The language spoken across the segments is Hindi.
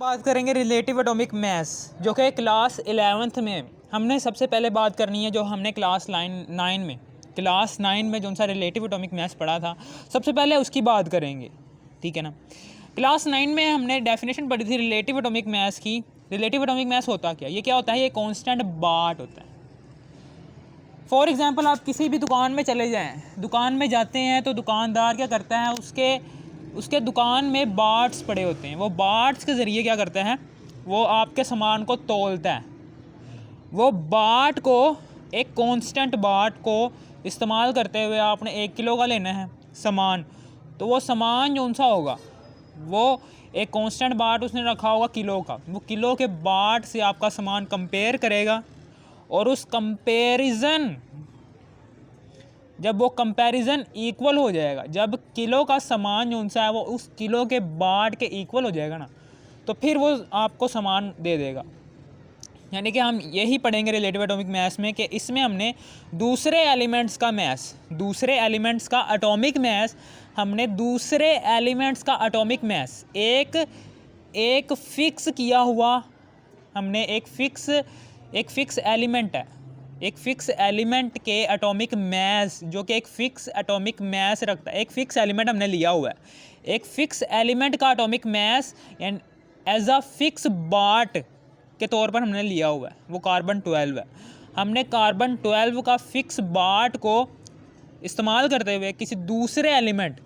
बात करेंगे रिलेटिव एटॉमिक मास, जो कि क्लास 11th में हमने सबसे पहले बात करनी है। जो हमने क्लास 9 में जो सा रिलेटिव एटॉमिक मास पढ़ा था, सबसे पहले उसकी बात करेंगे, ठीक है ना। क्लास 9 में हमने डेफिनेशन पढ़ी थी रिलेटिव एटॉमिक मास की। रिलेटिव एटॉमिक मास होता क्या, ये क्या होता है, ये कांस्टेंट बार्ट होता है। फॉर एग्जांपल आप किसी भी दुकान में चले जाएं, दुकान में जाते हैं तो दुकानदार क्या करता है, उसके दुकान में बार्ट्स पड़े होते हैं। वो बार्ट्स के ज़रिए क्या करता है, वो आपके सामान को तौलता है। वो बार्ट को, एक कांस्टेंट बार्ट को इस्तेमाल करते हुए आपने 1 किलो का लेना है सामान, तो वो सामान जो सा होगा वो एक कांस्टेंट बार्ट उसने रखा होगा किलो का। वो किलो के बार्ट से आपका सामान कंपेयर करेगा, और उस कंपैरिजन, जब वो कंपैरिजन इक्वल हो जाएगा, जब किलो का सामान जो सा है वो उस किलो के बार्ट के इक्वल हो जाएगा ना, तो फिर वो आपको सामान दे देगा। यानी कि हम यही पढ़ेंगे रिलेटिव एटॉमिक मास में, कि इसमें हमने दूसरे एलिमेंट्स का मास, दूसरे एलिमेंट्स का एटॉमिक मास, हमने दूसरे एलिमेंट्स का एटॉमिक मास एक फिक्स किया हुआ, हमने एक फिक्स एलिमेंट है, एक फिक्स एलिमेंट के एटॉमिक मास, जो कि एक फिक्स एटॉमिक मास रखता है। एक फिक्स एलिमेंट हमने लिया हुआ है, एक फिक्स एलिमेंट का atomic mass and as a fix part के तौर पर हमने लिया हुआ है, वो कार्बन 12 है। हमने कार्बन 12 का फिक्स बार्ट को इस्तेमाल करते हुए किसी दूसरे एलिमेंट,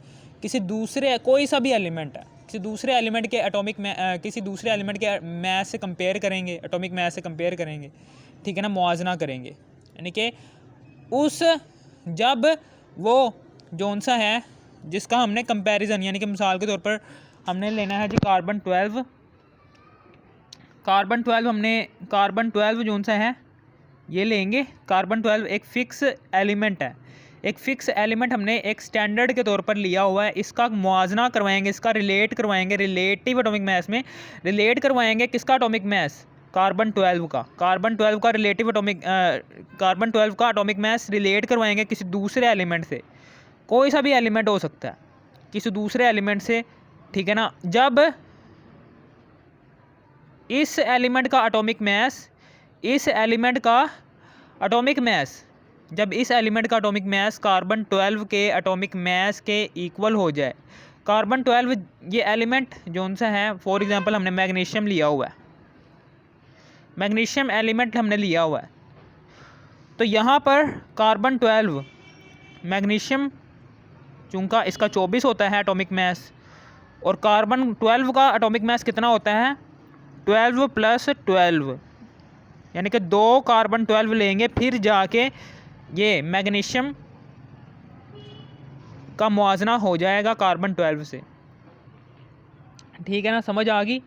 कोई सा भी एलिमेंट है, किसी दूसरे एलिमेंट के किसी दूसरे एलिमेंट के मास से कंपेयर करेंगे, एटॉमिक मास से कंपेयर करेंगे, ठीक है ना, मुआवजा करेंगे। यानी कि जब वो जोन सा है जिसका हमने कंपैरिजन, यानी कि मिसाल के तौर पर हमने लेना है जी कार्बन 12 जोन सा है, ये लेंगे। कार्बन 12 एक फ़िक्स एलिमेंट है, एक फ़िक्स एलिमेंट हमने एक स्टैंडर्ड के तौर पर लिया हुआ है। इसका मुआवजा करवाएंगे, इसका रिलेट करवाएंगे, रिलेटिव एटॉमिक मास में रिलेट करवाएंगे किसका एटॉमिक मास, कार्बन 12 का। कार्बन 12 का कार्बन 12 का एटॉमिक मास रिलेट करवाएंगे किसी दूसरे एलिमेंट से, कोई सा भी एलिमेंट हो सकता है, किसी दूसरे एलिमेंट से, ठीक है ना। जब इस एलिमेंट का एटॉमिक मास, जब इस एलिमेंट का एटॉमिक मास कार्बन 12 के एटॉमिक मास के इक्वल हो जाए, कार्बन 12 ये एलिमेंट जो सा है, फॉर एग्जांपल हमने मैग्नीशियम लिया हुआ है, मैग्नीशियम एलिमेंट हमने लिया हुआ है, तो यहाँ पर कार्बन 12 मैग्नीशियम चूँकि इसका 24 होता है एटॉमिक मास, और कार्बन 12 का एटॉमिक मास कितना होता है, 12 + 12, यानी कि 2 कार्बन 12 लेंगे, फिर जाके ये मैग्नीशियम का मुआवजा हो जाएगा कार्बन 12 से, ठीक है ना, समझ आ गई।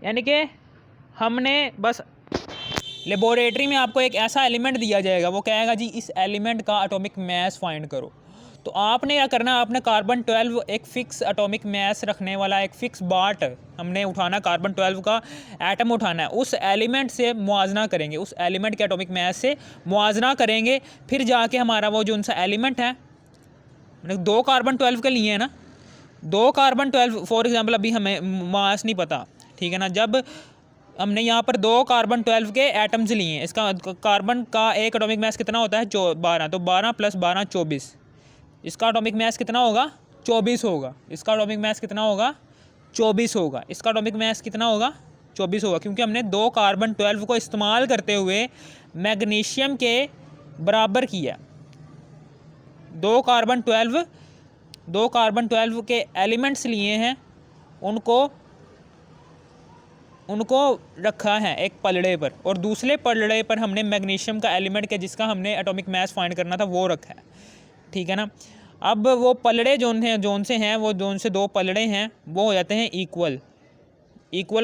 यानी कि हमने बस लेबोरेटरी में आपको एक ऐसा एलिमेंट दिया जाएगा, वो कहेगा जी इस एलिमेंट का एटॉमिक मास फाइंड करो, तो आपने क्या करना, आपने कार्बन 12 एक फ़िक्स एटॉमिक मास रखने वाला एक फ़िक्स बार्ट हमने उठाना, कार्बन 12 का एटम उठाना है, उस एलिमेंट से मुआवजा करेंगे, उस एलिमेंट के एटॉमिक मास से मुआवजा करेंगे, फिर जाके हमारा वो जो उनसा एलिमेंट है, 2 कार्बन 12 के लिए है ना, 2 कार्बन 12 फॉर एग्जांपल, अभी हमें मास नहीं पता, ठीक है ना। जब हमने यहाँ पर 2 कार्बन 12 के एटम्स लिए हैं, इसका कार्बन का एक एटॉमिक मास कितना होता है, 12, तो 12 + 12 24, इसका एटॉमिक मास कितना होगा, 24 होगा। इसका एटॉमिक मास कितना होगा, 24 होगा। इसका एटॉमिक मास कितना होगा, 24 होगा, क्योंकि हमने 2 कार्बन 12 को इस्तेमाल करते हुए मैग्नीशियम के बराबर किया। 2 कार्बन 12 के एलिमेंट्स लिए हैं, उनको रखा है एक पलड़े पर, और दूसरे पलड़े पर हमने मैग्नीशियम का एलिमेंट के जिसका हमने एटॉमिक मास फाइंड करना था वो रखा है, ठीक है ना। अब वो पलड़े जोन से हैं, वो जोन से 2 पलड़े हैं, वो हो जाते हैं इक्वल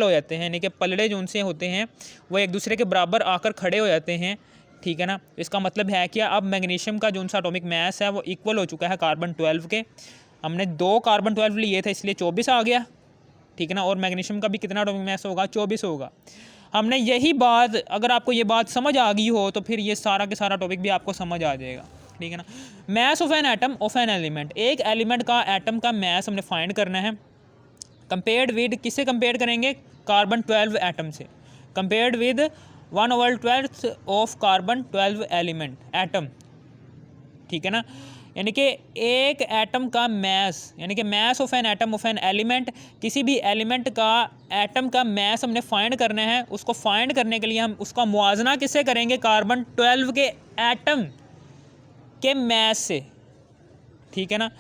हो जाते हैं, यानी कि पलड़े जोन से होते हैं वो एक दूसरे के बराबर आकर खड़े हो जाते हैं, ठीक है ना। इसका मतलब है कि अब मैग्नीशियम का जो सा एटॉमिक मास है वो इक्वल हो चुका है कार्बन 12 के। हमने 2 कार्बन 12 लिए थे, इसलिए 24 आ गया, ठीक है ना। और मैग्नीशियम का भी कितना एटॉमिक मास होगा, 24 होगा। हमने यही बात, अगर आपको ये बात समझ आ गई हो तो फिर ये सारा के सारा टॉपिक भी आपको समझ आ जाएगा, ठीक है ना। मास of an atom of an element, एक एलिमेंट का एटम का मास हमने फाइंड करना है, कंपेयर्ड विद किससे कंपेयर करेंगे? कार्बन 12 एटम से, compared with 1/12 of carbon 12 element atom, ठीक है ना। यानी कि एक एटम का मैस, यानी कि mass of an atom of an element, किसी भी एलिमेंट का एटम का मैस हमने फाइंड करना है। उसको फाइंड करने के लिए हम उसका मुआजना किससे करेंगे? कार्बन 12 के एटम के मैस से, ठीक है ना।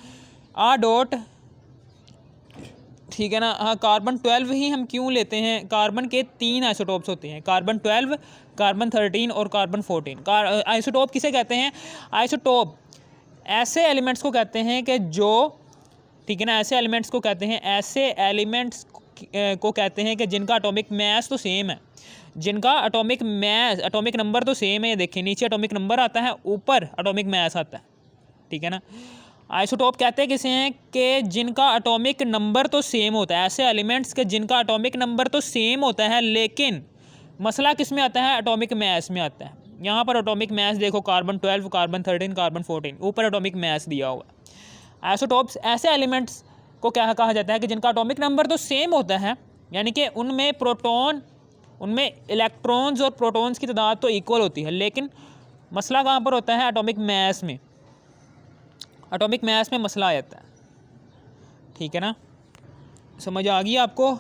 आ डॉट, ठीक है ना। हाँ, कार्बन 12 ही हम क्यों लेते हैं? कार्बन के 3 आइसोटोप्स होते हैं, कार्बन 12, कार्बन 13 और कार्बन 14। आइसोटोप किसे कहते हैं? आइसोटोप ऐसे एलिमेंट्स को कहते हैं कि जो, ठीक है ना, ऐसे एलिमेंट्स को कहते हैं, ऐसे एलिमेंट्स को कहते हैं कि जिनका एटॉमिक मैस तो सेम है, जिनका एटॉमिक मैस, एटॉमिक नंबर तो सेम है। ये देखिए नीचे एटॉमिक नंबर आता है, ऊपर एटॉमिक मैस आता है, ठीक है ना। आइसोटोप कहते हैं किसे हैं? कि जिनका एटॉमिक नंबर तो सेम होता है, ऐसे एलिमेंट्स के जिनका एटॉमिक नंबर तो सेम होता है, लेकिन मसला किस में आता है? एटॉमिक मैस में आता है। यहाँ पर एटॉमिक मैस देखो, कार्बन 12, कार्बन 13, कार्बन 14, ऊपर एटॉमिक मैस दिया हुआ है। आइसोटोप्स ऐसे एलिमेंट्स को क्या कहा जाता है कि जिनका एटॉमिक नंबर तो सेम होता है, यानी कि उनमें प्रोटॉन, उनमें इलेक्ट्रॉन्स और प्रोटॉन्स की तादाद तो इक्वल होती है, लेकिन मसला कहाँ पर होता है? एटॉमिक मैस में। एटॉमिक मैस में मसला आ जाता है, ठीक है ना। समझ आ गई आपको?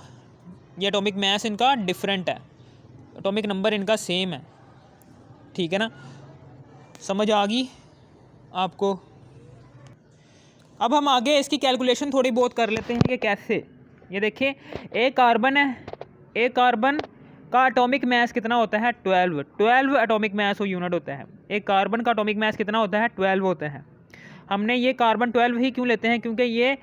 ये एटॉमिक मैस इनका डिफरेंट है, एटॉमिक नंबर इनका सेम है, ठीक है ना। समझ आ गई आपको? अब हम आगे इसकी कैलकुलेशन थोड़ी बहुत कर लेते हैं कि कैसे। ये देखिए, एक कार्बन है, एक कार्बन का एटॉमिक मैस कितना होता है? 12 एटॉमिक मैस वो यूनिट होता है। एक कार्बन का एटॉमिक मैस कितना होता है? 12 होता है। हमने ये कार्बन 12 ही क्यों लेते हैं? क्योंकि ये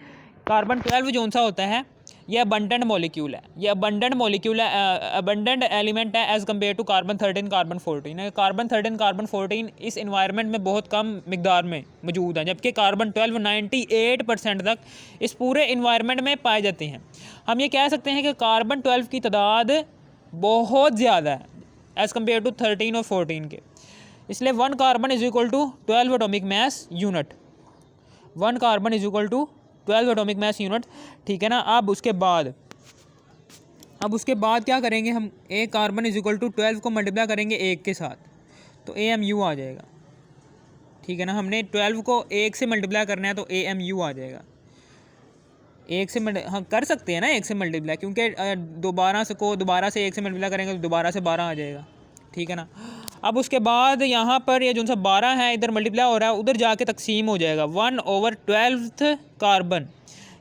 कार्बन 12 जो सा होता है, ये अबंडेंट मॉलिक्यूल है, ये अबंडेंट मॉलिक्यूल है, अबंडेंट एलिमेंट है as compare to carbon 13, carbon 14। Carbon 13, carbon 14 इस इन्वायरमेंट में बहुत कम मिकदार में मौजूद हैं, जबकि कार्बन 12 98% तक इस पूरे इन्वायरमेंट में पाए जाते हैं। हम ये कह सकते हैं कि कार्बन 12 की तादाद बहुत ज़्यादा है एज़ कम्पेयर टू 13 और 14 के, इसलिए 1 carbon is equal to 12 atomic mass unit. 1 carbon is equal to 12 atomic mass unit, ठीक है ना। अब उसके बाद क्या करेंगे हम? एक कार्बन इज इक्वल टू 12 को मल्टीप्लाई करेंगे एक के साथ, तो AMU आ जाएगा, ठीक है ना। हमने 12 को एक से मल्टीप्लाई करना है तो AMU आ जाएगा। एक से हम कर सकते हैं ना एक से मल्टीप्लाई, क्योंकि दोबारा से एक से मल्टीप्लाई करेंगे तो दोबारा से 12 आ जाएगा, ठीक है ना। अब उसके बाद यहाँ पर ये जो सा 12 है इधर मल्टीप्लाई हो रहा है, उधर जाके तकसीम हो जाएगा 1/12 कार्बन,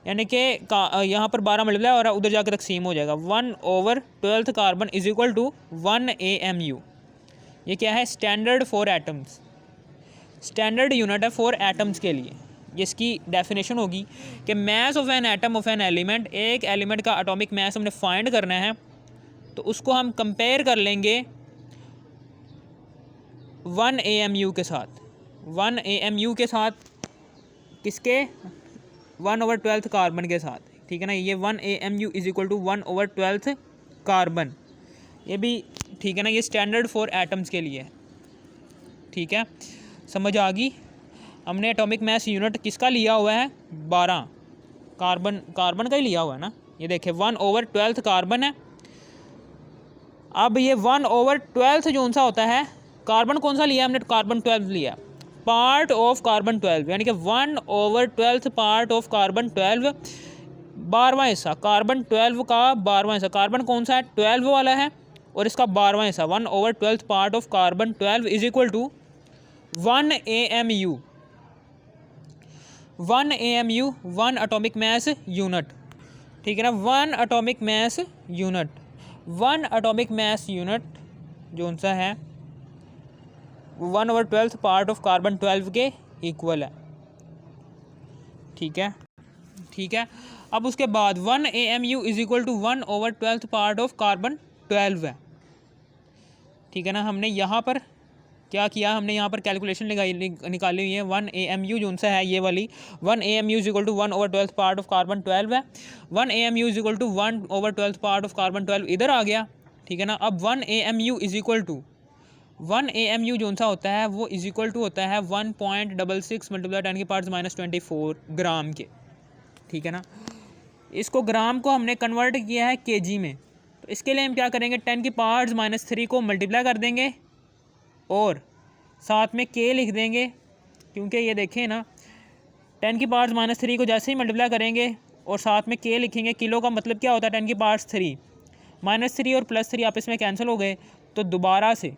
यानी कि यहाँ पर 12 मल्टीप्लाई हो रहा है, उधर जाके तकसीम हो जाएगा 1/12 carbon is equal to 1 AMU। ये क्या है? Standard for atoms, standard unit है फॉर एटम्स के लिए। ये इसकी डेफिनेशन होगी कि mass of an atom of an element, एक एलिमेंट का एटॉमिक मैस हमने फाइंड करना है, तो उसको हम कंपेयर कर लेंगे 1 AMU के साथ। 1 AMU के साथ किसके? 1/12 कार्बन के साथ, ठीक है ना। ये 1 AMU is equal to 1/12 carbon, ये भी ठीक है ना। ये स्टैंडर्ड फॉर एटम्स के लिए है, ठीक है। समझ आ गई? हमने एटॉमिक मैस यूनिट किसका लिया हुआ है? 12 कार्बन का ही लिया हुआ है ना। ये देखिए 1/12 कार्बन है। अब ये 1/12 जो सा होता है, कार्बन कौन सा लिया हमने? कार्बन 12 लिया, पार्ट ऑफ कार्बन 12, यानी कि 1/12 पार्ट ऑफ कार्बन 12, 12वां हिस्सा कार्बन 12 का 12वां हिस्सा। कार्बन कौन सा है? 12 वाला है, और इसका 12वां हिस्सा 1/12 part of carbon 12 is equal to 1 AMU। 1 AMU 1 atomic mass unit, ठीक है ना। 1 atomic mass unit, 1 atomic mass unit जो सा है 1/12 पार्ट ऑफ कार्बन 12 के इक्वल है, ठीक है, ठीक है। अब उसके बाद 1 AMU is equal to 1/12 part of carbon 12 है, ठीक है ना। हमने यहाँ पर क्या किया? हमने यहाँ पर कैलकुलेशन निकाली हुई है। 1 AMU जो सा है ये वाली 1 AMU is equal to 1/12 part of carbon 12 है। 1 AMU is equal to 1/12 part of carbon 12 इधर आ गया, ठीक है ना। अब 1 AMU is equal to 1 AMU जो सा होता है वो इज इक्वल टू होता है 1.66 × 10⁻⁻24 ग्राम के, ठीक है ना। इसको ग्राम को हमने कन्वर्ट किया है केजी में, तो इसके लिए हम क्या करेंगे, 10 की पावर्स -3 को मल्टीप्लाई कर देंगे और साथ में के लिख देंगे, क्योंकि ये देखें ना 10 की पावर्स -3 को जैसे ही मल्टीप्लाई करेंगे और साथ में के लिखेंगे, किलो का मतलब क्या होता है 10 की पावर्स 3, -3 और +3 आपस में कैंसिल हो गए, तो दोबारा से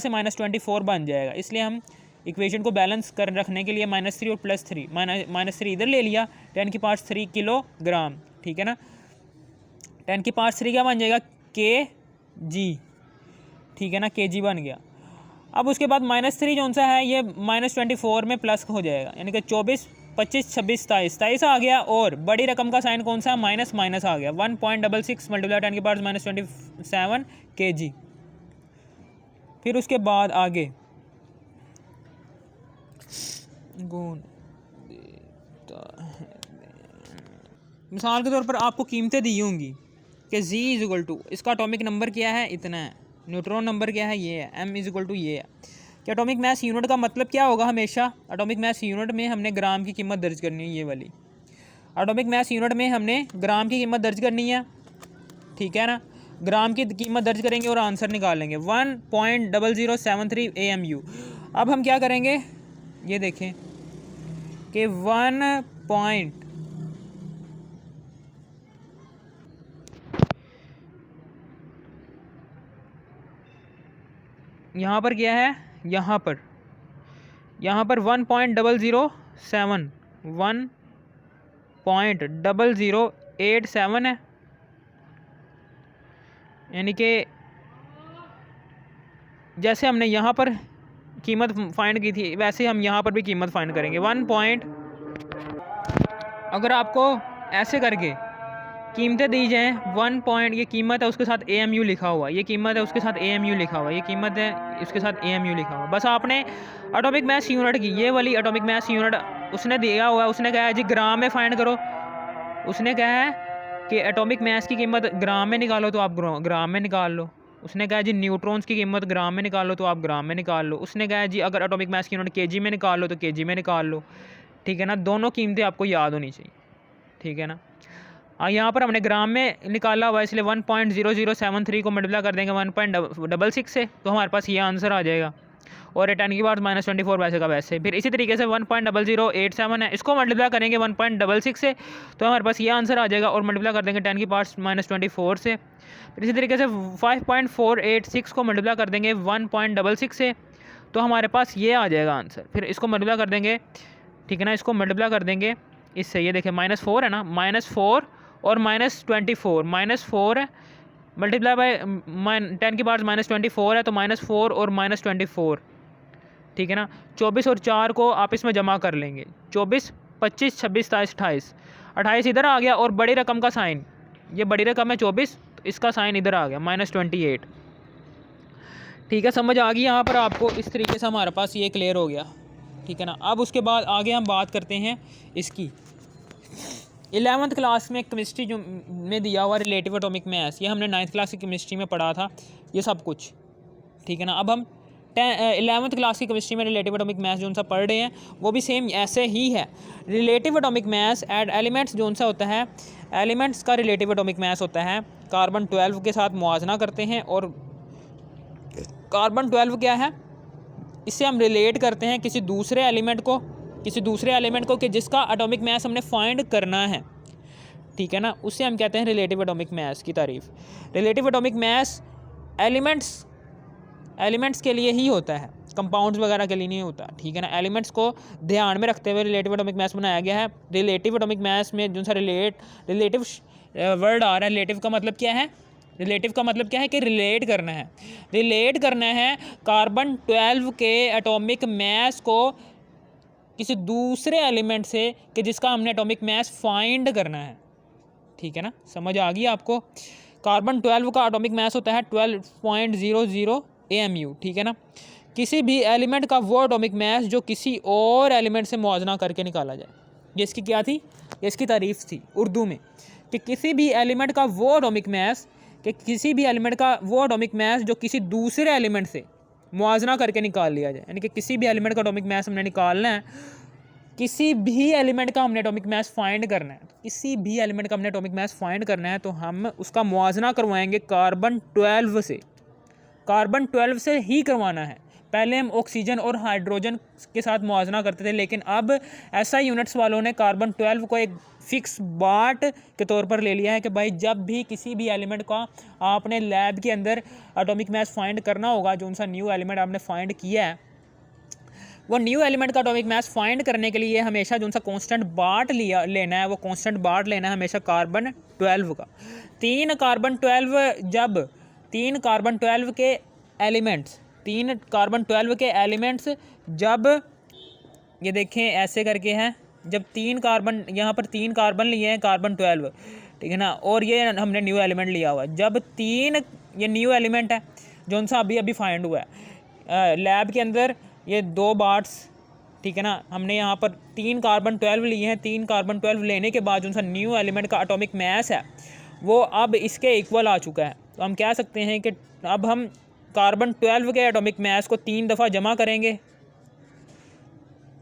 -24 बन जाएगा। इसलिए हम इक्वेशन को बैलेंस कर रखने के लिए -3 और +3 -3 इधर ले लिया, 10 की पावर्स 3 किलोग्राम, ठीक है ना। 10 की पावर्स 3 क्या बन जाएगा, के जी, ठीक है ना, के जी बन गया। अब उसके बाद -3 जो सा है ये -24 में प्लस हो जाएगा, यानी कि 24, 25, 26, 27 आ गया, और बड़ी रकम का साइन कौन सा, माइनस माइनस आ गया, 1.66 मल्टीप्लाई 10 की पावर्स -27 kg। फिर उसके बाद आगे मिसाल के तौर पर आपको कीमतें दी होंगी कि Z = इसका एटॉमिक नंबर क्या है, इतना है, न्यूट्रॉन नंबर क्या है, ये है, M = ये है। कि एटॉमिक मास यूनिट का मतलब क्या होगा, हमेशा एटॉमिक मास यूनिट में हमने ग्राम की कीमत दर्ज करनी है, ये वाली एटॉमिक मास यूनिट में हमने ग्राम की कीमत दर्ज करनी है, ठीक है ना। ग्राम की कीमत दर्ज करेंगे और आंसर निकालेंगे 1.0073 AMU। अब हम क्या करेंगे, ये देखें कि 1 पॉइंट यहाँ पर क्या है, यहाँ पर 1.007 1.0087 है, यानी कि जैसे हमने यहाँ पर कीमत फाइंड की थी वैसे हम यहाँ पर भी कीमत फाइंड करेंगे। अगर आपको ऐसे करके कीमतें दी जाएँ, 1 पॉइंट ये कीमत है, उसके साथ AMU लिखा हुआ, ये कीमत है, उसके साथ AMU लिखा हुआ, ये कीमत है, इसके साथ AMU लिखा हुआ। बस आपने एटॉमिक मास यूनिट की, ये वाली एटॉमिक मास यूनिट उसने दिया हुआ है, उसने कहा है जी ग्राम में फाइंड करो, उसने कहा है कि एटॉमिक मास की कीमत ग्राम में निकालो तो आप ग्राम में निकाल लो, उसने कहा जी न्यूट्रॉन्स की कीमत ग्राम में निकालो तो आप ग्राम में निकाल लो, उसने कहा जी अगर एटॉमिक मास की यूनिट kg में निकाल लो तो kg में निकाल लो, ठीक है ना। दोनों कीमतें आपको याद होनी चाहिए, ठीक है ना। यहाँ पर हमने ग्राम में निकाला हुआ, इसलिए 1.0073 को मल्टीप्लाई कर देंगे 1.66 से, तो हमारे पास ये आंसर आ जाएगा, और 10 की पावर -24 वैसे का वैसे। फिर इसी तरीके से 1.0087 है, इसको मल्टीप्लाई करेंगे 1.66 से, तो हमारे पास ये आंसर आ जाएगा, और मल्टीप्लाई कर देंगे 10 की पावर -24 से। फिर इसी तरीके से 5.486 को मल्टीप्लाई कर देंगे 1.66 से, तो हमारे पास ये आ जाएगा आंसर। फिर इसको मल्टीप्लाई कर देंगे, ठीक है ना, इसको मल्टीप्लाई कर देंगे इससे, ये देखें -4 है ना, -4 और -24, -4 है मल्टीप्लाई बाय 10 की पावर -24 है, तो -4 और -24, ठीक है ना। 24 और 4 को आप इसमें जमा कर लेंगे, 24, 25, 26, 27, 28 इधर आ गया, और बड़ी रकम का साइन, ये बड़ी रकम है 24, तो इसका साइन इधर आ गया -28, ठीक है। समझ आ गई यहाँ पर आपको, इस तरीके से हमारे पास ये क्लियर हो गया, ठीक है ना। अब उसके बाद आगे हम बात करते हैं इसकी 11th क्लास में केमिस्ट्री जो में दिया हुआ रिलेटिव एटॉमिक मास, ये हमने 9th क्लास की केमिस्ट्री में पढ़ा था ये सब कुछ, ठीक है ना। अब हम 11th क्लास की केमिस्ट्री में रिलेटिव एटॉमिक मास जो सा पढ़ रहे हैं वो भी सेम ऐसे ही है। Relative atomic mass at elements जो सा होता है, एलिमेंट्स का रिलेटिव एटॉमिक मास होता है, कार्बन 12 के साथ मुआवजना करते हैं, और कार्बन 12 क्या है, इससे हम रिलेट करते हैं किसी दूसरे एलिमेंट को कि जिसका एटॉमिक मास हमने फाइंड करना है, ठीक है ना, उससे हम कहते हैं रिलेटिव एटॉमिक मास की तारीफ। रिलेटिव एटॉमिक मास एलिमेंट्स के लिए ही होता है, कंपाउंड्स वगैरह के लिए नहीं होता, ठीक है ना। एलिमेंट्स को ध्यान में रखते हुए रिलेटिव एटॉमिक मास बनाया गया है। रिलेटिव एटॉमिक मास में जो सा रिलेटिव वर्ड आ रहा है, रिलेटिव का मतलब क्या है, रिलेटिव का मतलब क्या है कि रिलेट करना है कार्बन 12 के एटॉमिक मास को किसी दूसरे एलिमेंट से कि जिसका हमने एटॉमिक मास फाइंड करना है, ठीक है ना। समझ आ गई आपको। कार्बन 12 का एटॉमिक मास होता है 12.00 AMU, ठीक है ना। किसी भी एलिमेंट का वो एटॉमिक मास जो किसी और एलिमेंट से मुआवजना करके निकाला जाए, ये इसकी क्या थी, ये इसकी तारीफ थी उर्दू में, कि किसी भी एलिमेंट का वो एटॉमिक मास जो किसी दूसरे एलिमेंट से मुआवजना करके निकाल लिया जाए, यानी कि किसी भी एलिमेंट का एटॉमिक मास हमने निकालना है किसी भी एलिमेंट का हमने एटॉमिक मास फाइंड करना है, किसी भी एलिमेंट का हमने एटॉमिक मास फाइंड करना है तो हम उसका मुआजना करवाएंगे कार्बन 12 से, कार्बन 12 से ही करवाना है। पहले हम ऑक्सीजन और हाइड्रोजन के साथ मुआजना करते थे, लेकिन अब एसआई यूनिट्स वालों ने कार्बन 12 को एक फिक्स बाट के तौर पर ले लिया है कि भाई जब भी किसी भी एलिमेंट का आपने लैब के अंदर एटॉमिक मास फाइंड करना होगा, जो उनसा न्यू एलिमेंट आपने फाइंड किया है, वो न्यू एलिमेंट का एटॉमिक मास फाइंड करने के लिए हमेशा जो उनसा कांस्टेंट बाट लेना है, वो कांस्टेंट बाट लेना है हमेशा कार्बन 12 का। तीन कार्बन 12 के एलिमेंट्स, तीन कार्बन 12 के एलिमेंट्स जब ये देखें ऐसे करके हैं, जब तीन कार्बन, यहाँ पर तीन कार्बन लिए हैं कार्बन 12, ठीक है ना, और ये हमने न्यू एलिमेंट लिया हुआ है। जब तीन, ये न्यू एलिमेंट है जो उनसा अभी फाइंड हुआ है लैब के अंदर, ये 2 बार्ट्स, ठीक है ना, हमने यहाँ पर तीन कार्बन 12 लिए हैं। तीन कार्बन 12 लेने के बाद जो उनसा न्यू एलिमेंट का एटॉमिक मास है वो अब इसके इक्वल आ चुका है। तो हम कह सकते हैं कि अब हम कार्बन 12 के एटॉमिक मास को 3 दफ़ा जमा करेंगे,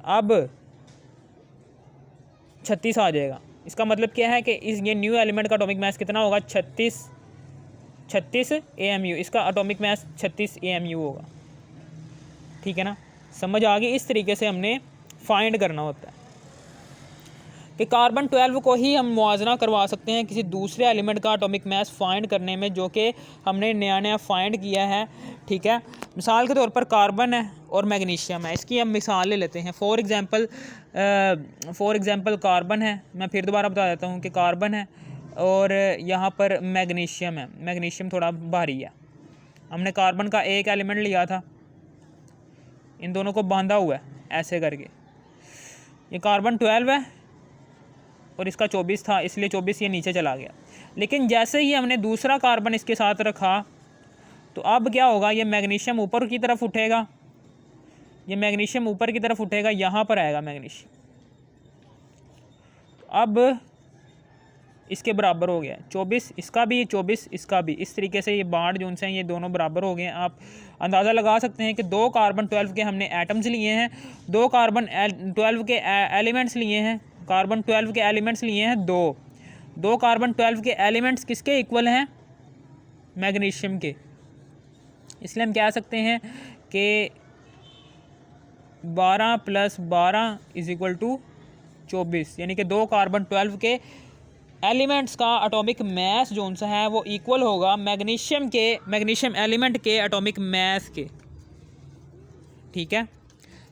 अब 36 आ जाएगा। इसका मतलब क्या है कि ये न्यू एलिमेंट का एटॉमिक मास कितना होगा, 36 AMU, इसका एटॉमिक मास 36 AMU होगा, ठीक है ना। समझ आ गई। इस तरीके से हमने फाइंड करना होता है कि कार्बन 12 को ही हम मुआजना करवा सकते हैं किसी दूसरे एलिमेंट का एटॉमिक मास फाइंड करने में, जो कि हमने नया फाइंड किया है, ठीक है। मिसाल के तौर पर कार्बन है और मैग्नीशियम है, इसकी हम मिसाल ले लेते हैं। फॉर एग्ज़ाम्पल कार्बन है, मैं फिर दोबारा बता देता हूँ कि कार्बन है और यहाँ पर मैग्नीशियम है। मैग्नीशियम थोड़ा भारी है। हमने कार्बन का एक एलिमेंट लिया था, इन दोनों को बांधा हुआ है ऐसे करके। ये कार्बन 12 है और इसका 24 था, इसलिए 24 ये नीचे चला गया। लेकिन जैसे ही हमने दूसरा कार्बन इसके साथ रखा तो अब क्या होगा, ये मैग्नीशियम ऊपर की तरफ उठेगा, ये मैग्नीशियम ऊपर की तरफ उठेगा, यहाँ पर आएगा मैग्नीशियम, अब इसके बराबर हो गया 24, इसका भी 24 इसका भी। इस तरीके से ये बांड जो उनसे हैं ये दोनों बराबर हो गए हैं। आप अंदाज़ा लगा सकते हैं कि 2 कार्बन 12 के हमने एटम्स लिए हैं, 2 कार्बन 12 के एलिमेंट्स लिए हैं, कार्बन 12 के एलिमेंट्स लिए हैं 2 कार्बन 12 के एलिमेंट्स किसके इक्वल हैं, मैग्नीशियम के। इसलिए हम कह सकते हैं कि 12 + 12 = 24, यानी कि 2 कार्बन 12 के एलिमेंट्स का एटॉमिक मास जो उनसा है वो इक्वल होगा मैग्नीशियम एलिमेंट के एटॉमिक मास के, ठीक है।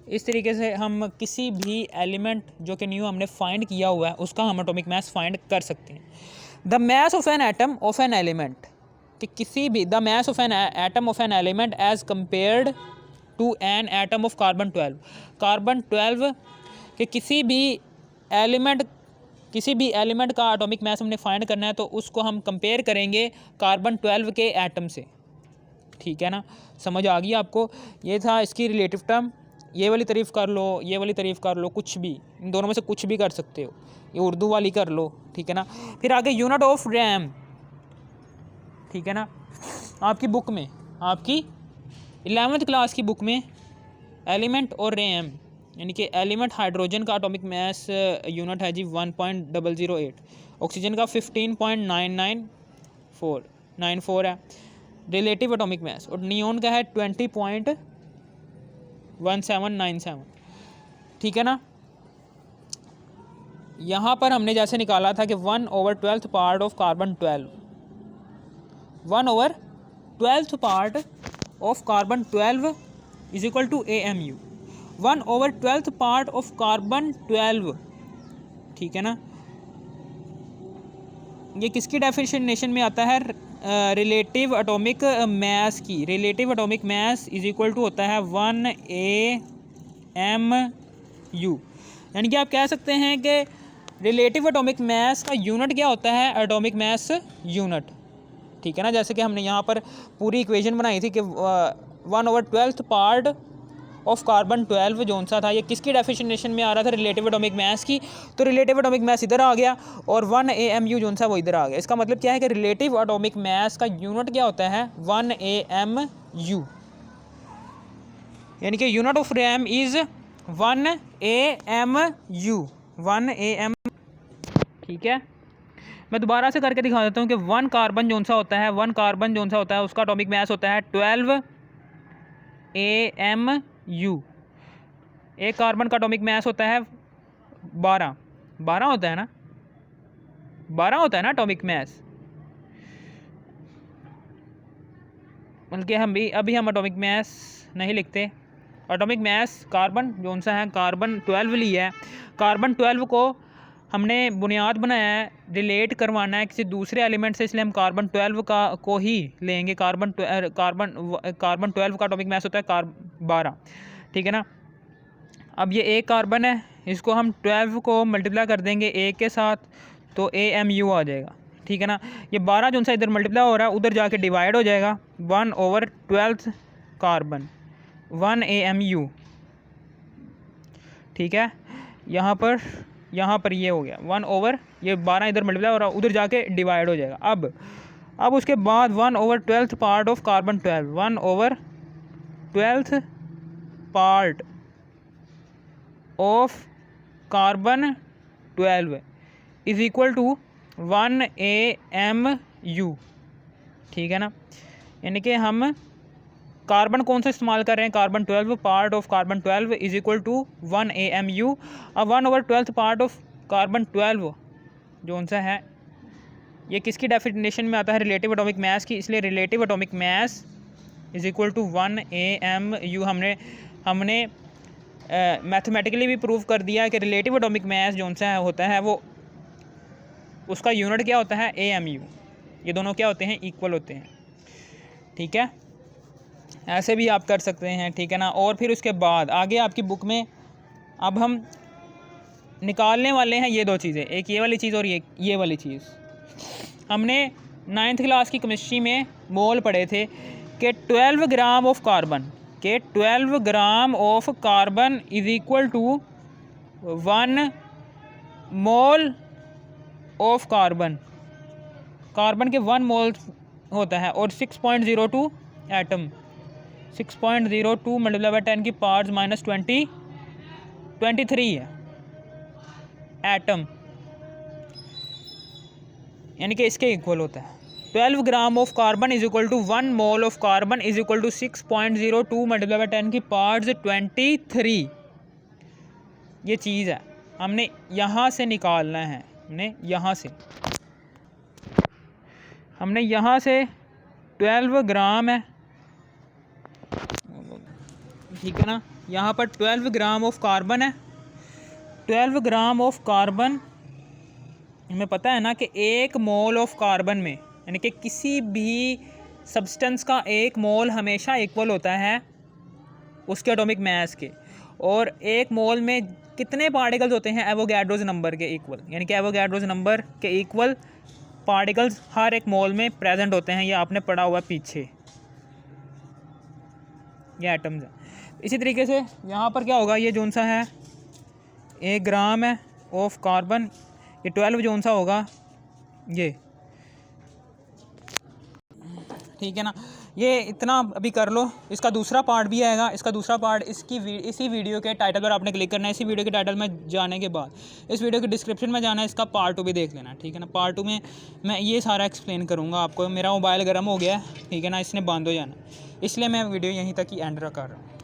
इस तरीके से हम किसी भी एलिमेंट जो कि न्यू हमने फाइंड किया हुआ है उसका हम एटॉमिक मास फाइंड कर सकते हैं। The mass of an atom of an element, कि किसी भी, the mass of an atom of an element as compared to an atom of carbon 12, carbon 12 के किसी भी एलिमेंट का एटॉमिक मास हमने फाइंड करना है तो उसको हम कंपेयर करेंगे कार्बन 12 के एटम से, ठीक है ना। समझ आ गई आपको। ये था इसकी रिलेटिव टर्म। ये वाली तारीफ़ कर लो, ये वाली तारीफ़ कर लो, कुछ भी, इन दोनों में से कुछ भी कर सकते हो, ये उर्दू वाली कर लो, ठीक है ना। फिर आगे यूनिट ऑफ रैम, ठीक है ना। आपकी बुक में, आपकी 11वीं क्लास की बुक में एलिमेंट और रैम, यानी कि एलिमेंट हाइड्रोजन का एटॉमिक मास यूनिट है जी 1.008, ऑक्सीजन का 15.994 है रिलेटिव एटॉमिक मास, और नियोन का है 20.1797, ठीक है ना। यहाँ पर हमने जैसे निकाला था कि 1/12 part of carbon 12, 1/12 part of carbon 12 = AMU, 1/12 part of carbon 12, ठीक है ना। ये किसकी डेफिनेशन में आता है, रिलेटिव एटॉमिक मास की। रिलेटिव एटॉमिक मास = होता है 1 AMU, यानी कि आप कह सकते हैं कि रिलेटिव एटॉमिक मास का यूनिट क्या होता है, एटॉमिक मास यूनिट, ठीक है ना। जैसे कि हमने यहाँ पर पूरी इक्वेशन बनाई थी कि 1/12 पार्ट ऑफ कार्बन 12 जो सा था, ये किसकी डेफिनेशन में आ रहा था, रिलेटिव एटॉमिक मास की। तो रिलेटिव एटॉमिक मास इधर आ गया और 1 AMU जो सा वो इधर आ गया। इसका मतलब क्या है कि रिलेटिव एटॉमिक मास का यूनिट क्या होता है, 1 AMU, यानी कि unit of RAM is 1 AMU 1 AM, ठीक है। मैं दोबारा से करके दिखा देता हूँ कि 1 कार्बन जो सा होता है, 1 कार्बन जो सा होता है उसका एटॉमिक मास होता है 12 AMU। एक कार्बन का एटॉमिक मास होता है 12 होता है ना, 12 होता है ना एटॉमिक मास। बल्कि अभी हम एटॉमिक मास नहीं लिखते। एटॉमिक मास कार्बन जो सा है, कार्बन 12 लिया है। कार्बन 12 को हमने बुनियाद बनाया है, रिलेट करवाना है किसी दूसरे एलिमेंट से, इसलिए हम कार्बन 12 को ही लेंगे। कार्बन 12 का एटॉमिक मास होता है 12, ठीक है ना। अब ये एक कार्बन है, इसको हम 12 को मल्टीप्लाई कर देंगे एक के साथ, तो AMU आ जाएगा, ठीक है ना। ये 12 जो सा इधर मल्टीप्लाई हो रहा है उधर जाके डिवाइड हो जाएगा, 1/12 कार्बन 1 AMU, ठीक है। यहाँ पर ये हो गया 1 ये 12 इधर मल्टीप्लाई हो रहा है उधर जाके डिवाइड हो जाएगा। अब उसके बाद 1/12 part of carbon 12, 1/12 part of carbon 12 is equal to 1 AMU, ठीक है ना। यानी कि हम कार्बन कौन सा इस्तेमाल कर रहे हैं, carbon 12 part of carbon 12 is equal to 1 AMU। अब 1/12 पार्ट ऑफ कार्बन 12 जो सा है ये किसकी डेफिनेशन में आता है, रिलेटिव एटॉमिक मास की, इसलिए relative atomic mass is equal to 1 AMU। हमने मैथमेटिकली भी प्रूव कर दिया है कि रिलेटिव एटॉमिक मास जो सा होता है वो उसका यूनिट क्या होता है, AMU। ये दोनों क्या होते हैं, इक्वल होते हैं, ठीक है। ऐसे भी आप कर सकते हैं, ठीक है ना। और फिर उसके बाद आगे आपकी बुक में अब हम निकालने वाले हैं ये दो चीज़ें, एक ये वाली चीज़ और ये वाली चीज़। हमने 9th क्लास की केमिस्ट्री में मोल पढ़े थे कि 12 gram of carbon is equal to 1 mole of carbon के 1 मोल होता है, और 6.02 एटम, 6.02 मल्टीप्लाई बाय 10 की पावर्स -23 है एटम, यानी कि इसके इक्वल होता है। 12 gram of carbon is equal to 1 mole of carbon is equal to 6.02 multiply by 10 की पावर्स 23। ये चीज़ है, हमने यहाँ से निकालना है, हमने यहाँ से 12 ग्राम है, ठीक है ना। यहाँ पर 12 ग्राम ऑफ कार्बन है। 12 ग्राम ऑफ कार्बन हमें पता है ना कि 1 मोल ऑफ कार्बन में, यानी कि किसी भी सब्सटेंस का 1 मोल हमेशा इक्वल होता है उसके एटॉमिक मास के, और 1 मोल में कितने पार्टिकल्स होते हैं, एवोगैड्रोस नंबर के इक्वल, यानी कि एवोगैड्रोस नंबर के इक्वल पार्टिकल्स हर एक मोल में प्रेजेंट होते हैं। ये आपने पढ़ा हुआ पीछे, ये एटम्स हैं। इसी तरीके से यहाँ पर क्या होगा, ये जोन सा है 1 ग्राम है ऑफ कार्बन, ये 12 जोन सा होगा ये, ठीक है ना। ये इतना अभी कर लो, इसका दूसरा पार्ट भी आएगा। इसका दूसरा पार्ट इसी वीडियो के टाइटल पर आपने क्लिक करना है। इसी वीडियो के टाइटल में जाने के बाद इस वीडियो के डिस्क्रिप्शन में जाना है, इसका पार्ट 2 भी देख लेना, ठीक है ना। पार्ट 2 में मैं ये सारा एक्सप्लेन करूँगा आपको। मेरा मोबाइल गर्म हो गया है, ठीक है ना, इसने बंद हो जाना, इसलिए मैं वीडियो यहीं तक ही एंड कर रहा हूँ।